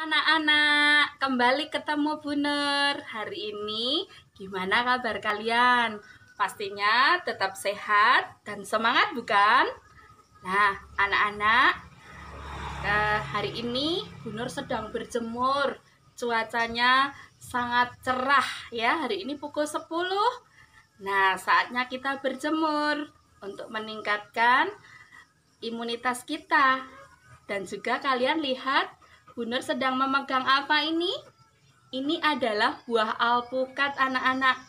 Anak-anak, kembali ketemu Bu Nur. Hari ini gimana kabar kalian? Pastinya tetap sehat dan semangat bukan? Nah, anak-anak, hari ini Bu Nur sedang berjemur. Cuacanya sangat cerah ya. Hari ini pukul 10. Nah, saatnya kita berjemur untuk meningkatkan imunitas kita. Dan juga kalian lihat Bu Nur sedang memegang apa ini? Ini adalah buah alpukat anak-anak.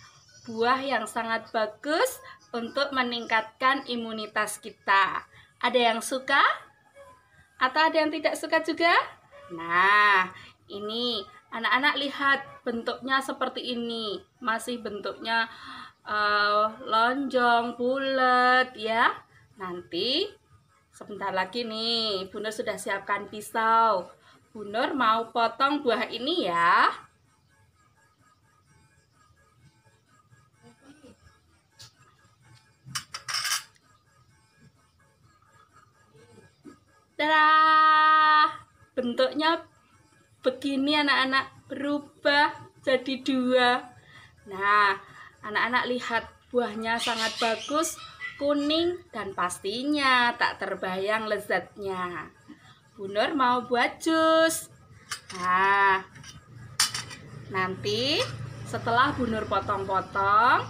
Buah yang sangat bagus untuk meningkatkan imunitas kita. Ada yang suka? Atau ada yang tidak suka juga? Nah, ini anak-anak lihat bentuknya seperti ini. Masih bentuknya lonjong, bulat ya. Nanti sebentar lagi nih, Bu Nur sudah siapkan pisau. Bu Nur mau potong buah ini ya. Dah, bentuknya begini anak-anak, berubah jadi 2. Nah, anak-anak lihat buahnya sangat bagus, kuning dan pastinya tak terbayang lezatnya. Bu Nur mau buat jus. Nah, nanti setelah Bu Nur potong-potong,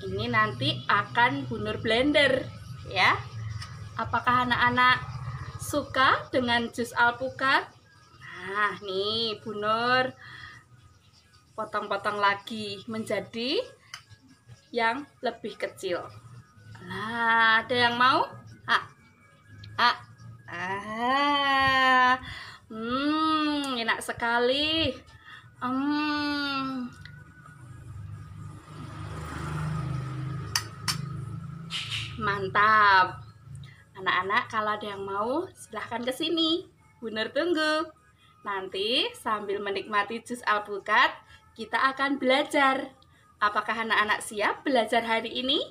ini nanti akan Bu Nur blender ya. Apakah anak-anak suka dengan jus alpukat? Nah, nih Bu Nur potong-potong lagi menjadi yang lebih kecil. Nah, ada yang mau? Enak sekali. Mantap. Anak-anak, kalau ada yang mau, silahkan ke sini. Bu Nur tunggu. Nanti sambil menikmati jus alpukat, kita akan belajar. Apakah anak-anak siap belajar hari ini?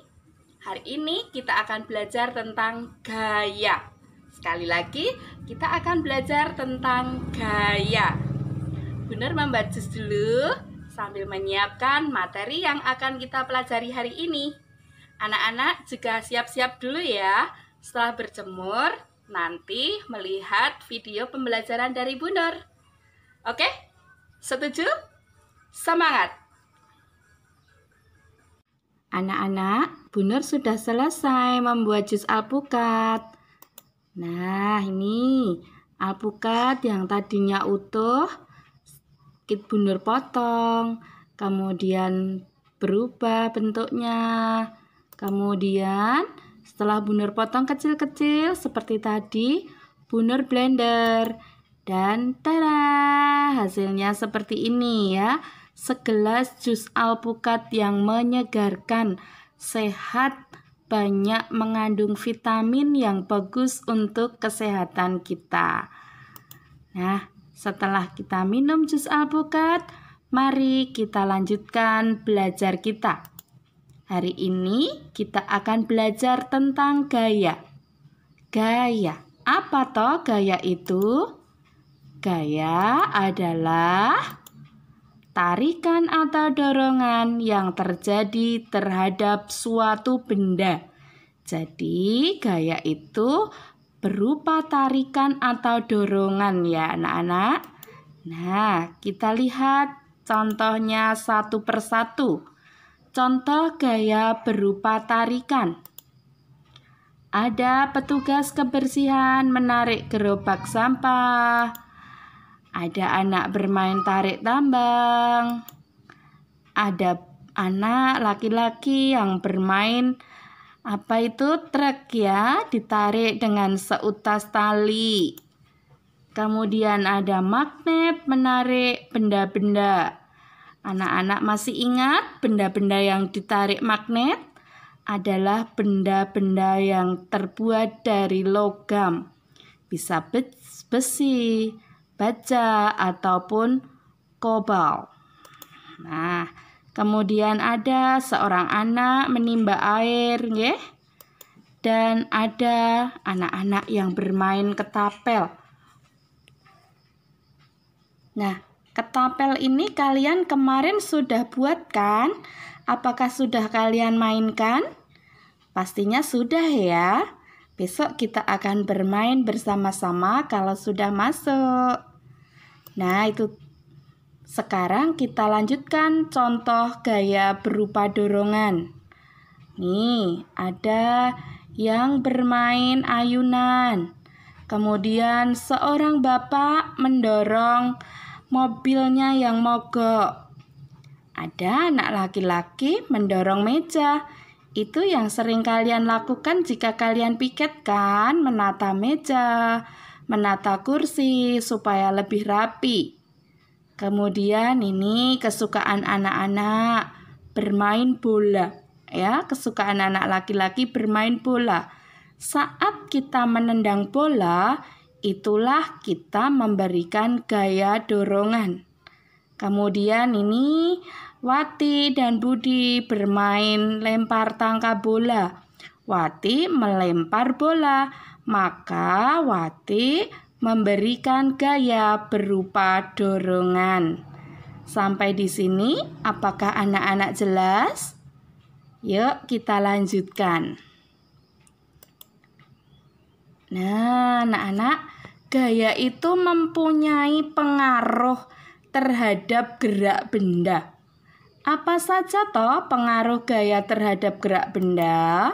Hari ini kita akan belajar tentang gaya. Sekali lagi, kita akan belajar tentang gaya. Bu Nur membuat jus dulu sambil menyiapkan materi yang akan kita pelajari hari ini. Anak-anak juga siap-siap dulu ya. Setelah berjemur, nanti melihat video pembelajaran dari Bu Nur. Oke? Setuju? Semangat! Anak-anak, Bu Nur sudah selesai membuat jus alpukat. Nah, ini alpukat yang tadinya utuh, Bu Nur potong, kemudian berubah bentuknya. Kemudian setelah Bu Nur potong kecil-kecil seperti tadi, Bu Nur blender. Dan tada, hasilnya seperti ini ya. Segelas jus alpukat yang menyegarkan, sehat, banyak mengandung vitamin yang bagus untuk kesehatan kita. Nah, setelah kita minum jus alpukat, mari kita lanjutkan belajar kita. Hari ini kita akan belajar tentang gaya. Gaya, apa toh gaya itu? Gaya adalah tarikan atau dorongan yang terjadi terhadap suatu benda. Jadi, gaya itu berupa tarikan atau dorongan ya anak-anak. Nah, kita lihat contohnya satu persatu. Contoh gaya berupa tarikan. Ada petugas kebersihan menarik gerobak sampah. Ada anak bermain tarik tambang. Ada anak laki-laki yang bermain truk ya, ditarik dengan seutas tali. Kemudian ada magnet menarik benda-benda. Anak-anak masih ingat benda-benda yang ditarik magnet adalah benda-benda yang terbuat dari logam. Bisa besi, baja, ataupun kobalt. Nah, kemudian ada seorang anak menimba air, ya. Dan ada anak-anak yang bermain ketapel. Nah, ketapel ini kalian kemarin sudah buat kan? Apakah sudah kalian mainkan? Pastinya sudah ya. Besok kita akan bermain bersama-sama kalau sudah masuk. Nah, itu sekarang kita lanjutkan contoh gaya berupa dorongan. Nih, ada yang bermain ayunan. Kemudian seorang bapak mendorong mobilnya yang mogok. Ada anak laki-laki mendorong meja. Itu yang sering kalian lakukan jika kalian piket kan? Menata meja, menata kursi supaya lebih rapi. Kemudian ini kesukaan anak-anak bermain bola. Ya, kesukaan anak laki-laki bermain bola. Saat kita menendang bola, itulah kita memberikan gaya dorongan. Kemudian ini Wati dan Budi bermain lempar tangkap bola. Wati melempar bola, maka Wati memberikan gaya berupa dorongan. Sampai di sini, apakah anak-anak jelas? Yuk kita lanjutkan. Nah, anak-anak, gaya itu mempunyai pengaruh terhadap gerak benda. Apa saja toh pengaruh gaya terhadap gerak benda?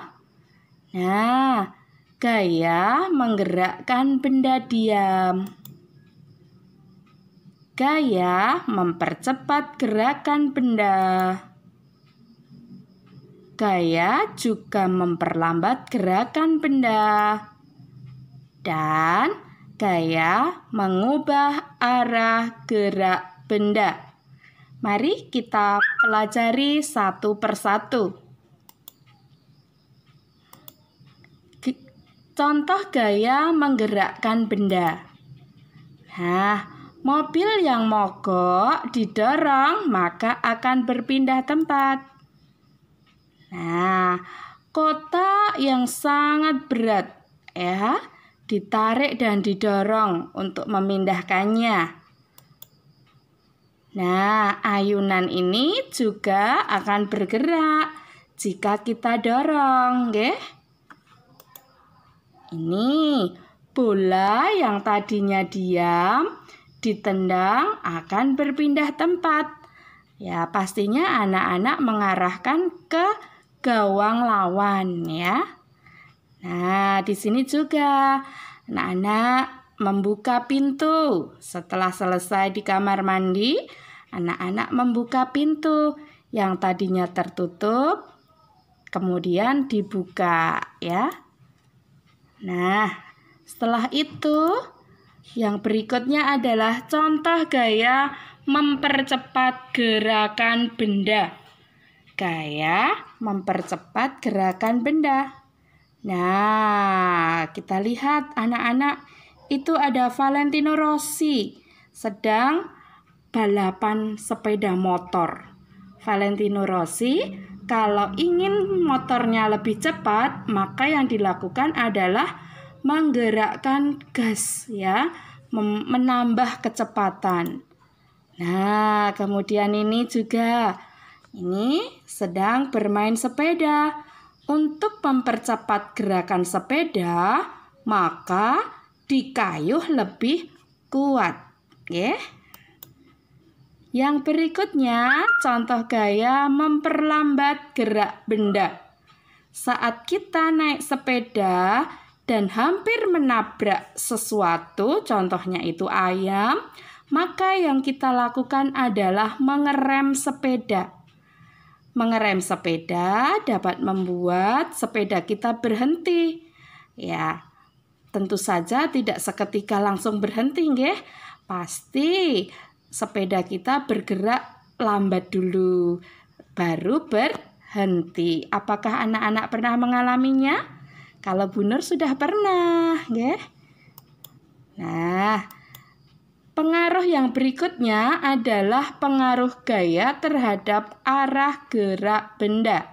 Nah, gaya menggerakkan benda diam. Gaya mempercepat gerakan benda. Gaya juga memperlambat gerakan benda. Dan gaya mengubah arah gerak benda. Mari kita pelajari satu persatu. Contoh gaya menggerakkan benda. Nah, mobil yang mogok didorong maka akan berpindah tempat. Nah, kotak yang sangat berat ya, ditarik dan didorong untuk memindahkannya. Nah, ayunan ini juga akan bergerak jika kita dorong, nggih. Ini bola yang tadinya diam, ditendang akan berpindah tempat. Ya, pastinya anak-anak mengarahkan ke gawang lawan ya. Nah, di sini juga anak-anak membuka pintu. Setelah selesai di kamar mandi, anak-anak membuka pintu yang tadinya tertutup, kemudian dibuka ya. Nah, setelah itu yang berikutnya adalah contoh gaya mempercepat gerakan benda. Gaya mempercepat gerakan benda. Nah, kita lihat anak-anak, itu ada Valentino Rossi sedang balapan sepeda motor. Valentino Rossi kalau ingin motornya lebih cepat, maka yang dilakukan adalah menggerakkan gas ya, menambah kecepatan. Nah, kemudian ini juga sedang bermain sepeda. Untuk mempercepat gerakan sepeda, maka dikayuh lebih kuat. Okay? Yang berikutnya, contoh gaya memperlambat gerak benda. Saat kita naik sepeda dan hampir menabrak sesuatu, contohnya itu ayam, maka yang kita lakukan adalah mengerem sepeda. Mengerem sepeda dapat membuat sepeda kita berhenti. Ya, tentu saja tidak seketika langsung berhenti, nggih. Pasti sepeda kita bergerak lambat dulu, baru berhenti. Apakah anak-anak pernah mengalaminya? Kalau Bu Nur sudah pernah, nggih. Nah, pengaruh yang berikutnya adalah pengaruh gaya terhadap arah gerak benda.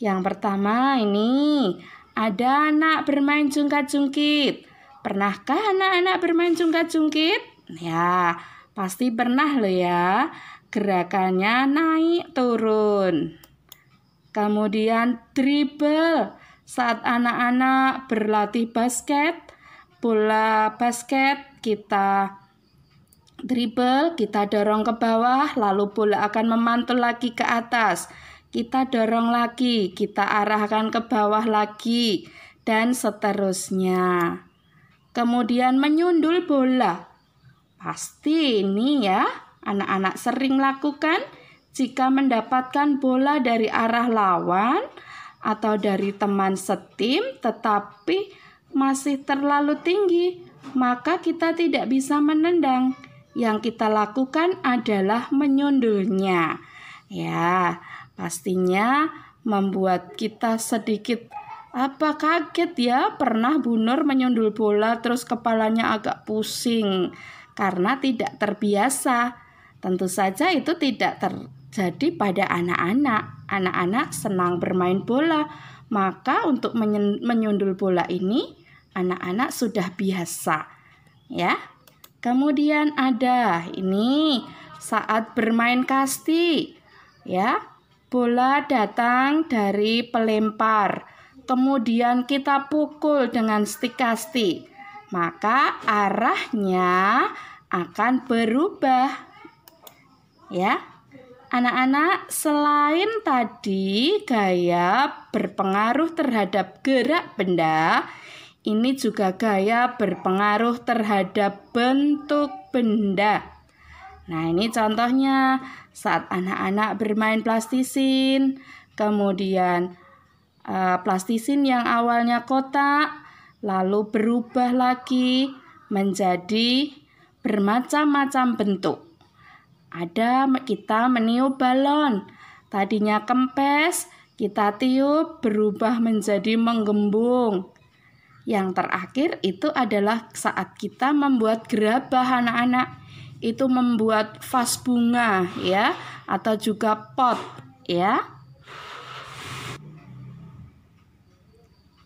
Yang pertama ini, ada anak bermain jungkat-jungkit. Pernahkah anak-anak bermain jungkat-jungkit? Ya, pasti pernah loh ya. Gerakannya naik turun. Kemudian dribble. Saat anak-anak berlatih basket, bola basket kita dribble, kita dorong ke bawah, lalu bola akan memantul lagi ke atas. Kita dorong lagi, kita arahkan ke bawah lagi, dan seterusnya. Kemudian menyundul bola. Pasti ini ya, anak-anak sering lakukan jika mendapatkan bola dari arah lawan atau dari teman setim tetapi masih terlalu tinggi, maka kita tidak bisa menendang. Yang kita lakukan adalah menyundulnya. Ya, pastinya membuat kita sedikit kaget ya. Pernah Bu Nur menyundul bola terus kepalanya agak pusing karena tidak terbiasa. Tentu saja itu tidak terjadi pada anak-anak. Anak-anak senang bermain bola, maka untuk menyundul bola ini anak-anak sudah biasa. Ya. Kemudian ada ini saat bermain kasti. Ya. Bola datang dari pelempar. Kemudian kita pukul dengan stik kasti. Maka arahnya akan berubah. Ya. Anak-anak, selain tadi gaya berpengaruh terhadap gerak benda, ini juga gaya berpengaruh terhadap bentuk benda. Nah, ini contohnya saat anak-anak bermain plastisin, kemudian plastisin yang awalnya kotak, lalu berubah lagi menjadi bermacam-macam bentuk. Ada kita meniup balon, tadinya kempes, kita tiup berubah menjadi menggembung. Yang terakhir itu adalah saat kita membuat gerabah anak-anak, itu membuat vas bunga ya, atau juga pot ya.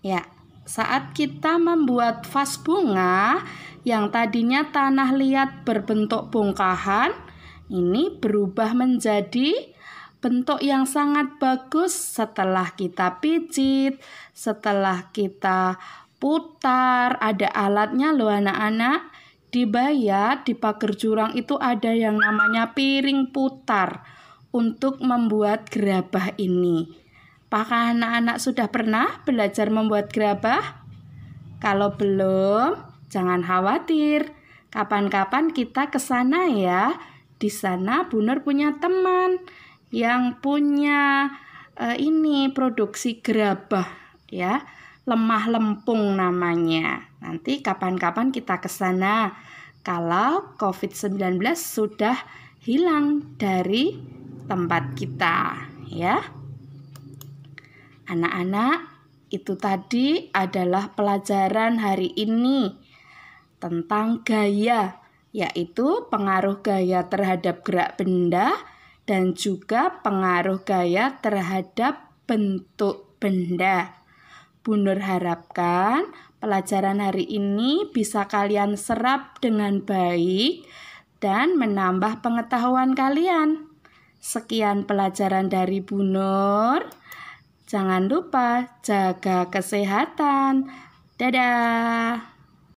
Ya, saat kita membuat vas bunga yang tadinya tanah liat berbentuk bongkahan, ini berubah menjadi bentuk yang sangat bagus setelah kita pijit, setelah kita putar. Ada alatnya loh anak-anak. Di Bayat, di pagar jurang itu ada yang namanya piring putar untuk membuat gerabah ini. Apakah anak-anak sudah pernah belajar membuat gerabah? Kalau belum, jangan khawatir. Kapan-kapan kita ke sana ya. Di sana Bu Nur punya teman yang punya ini produksi gerabah ya, Lemah Lempung namanya. Nanti kapan-kapan kita ke sana kalau COVID-19 sudah hilang dari tempat kita ya. Anak-anak, itu tadi adalah pelajaran hari ini tentang gaya, yaitu pengaruh gaya terhadap gerak benda dan juga pengaruh gaya terhadap bentuk benda. Bu Nur harapkan pelajaran hari ini bisa kalian serap dengan baik dan menambah pengetahuan kalian. Sekian pelajaran dari Bu Nur. Jangan lupa jaga kesehatan. Dadah.